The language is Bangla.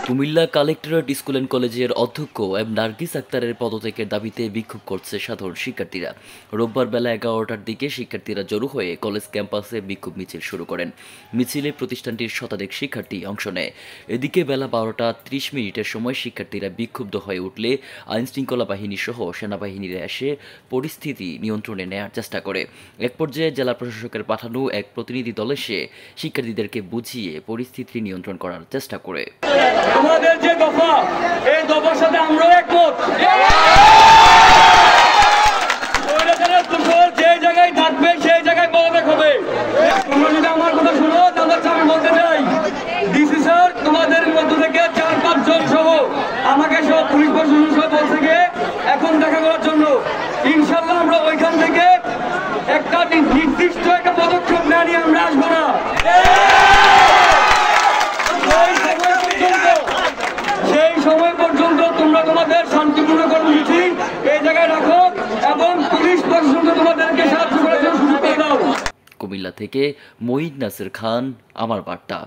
কুমিল্লা কালেক্টরেট স্কুল অ্যান্ড কলেজের অধ্যক্ষ এম নার্গিস আক্তারের পদত্যাগের দাবিতে বিক্ষোভ করছে সাধারণ শিক্ষার্থীরা। রোববার বেলা 11টার দিকে শিক্ষার্থীরা জড়ো হয়ে কলেজ ক্যাম্পাসে বিক্ষোভ মিছিল শুরু করেন। মিছিলে প্রতিষ্ঠানটির শতাধিক শিক্ষার্থী অংশ নেয়। এদিকে বেলা 12টা 30 সময় শিক্ষার্থীরা বিক্ষুব্ধ হয়ে উঠলে আইনশৃঙ্খলা বাহিনী সহ সেনাবাহিনীরা এসে পরিস্থিতি নিয়ন্ত্রণে নেওয়ার চেষ্টা করে। এক পর্যায়ে জেলা প্রশাসকের পাঠানো এক প্রতিনিধি দল এসে শিক্ষার্থীদেরকে বুঝিয়ে পরিস্থিতি নিয়ন্ত্রণ করার চেষ্টা করে। আমাদের যে দফা, এই দফার সাথে আমরাও একমত। যে জায়গায় থাকবে সেই জায়গায় পদত্যাগ হবে। তোমরা যদি আমার কথা শুনো তাহলে আমি বলতে চাই, ডিসি স্যার তোমাদের মধ্য থেকে 4-5 জন সহ আমাকে সহ পুলিশ প্রশাসন সহ বলছে গিয়ে এখন দেখা করার জন্য। ইনশাল্লাহ আমরা ওইখান থেকে একটা নির্দিষ্ট একটা পদক্ষেপ না নিয়ে আমরা আসবো না। সেই সময় পর্যন্ত তোমরা তোমাদের শান্তিপূর্ণ কর্মসূচি এই জায়গায় রাখো এবং পুলিশ প্রশাসনকে তোমাদেরকে সাহায্য করার জন্য সুযোগ করে দাও। কুমিল্লা থেকে মঈদ নাসির খান, আমার বার্তা।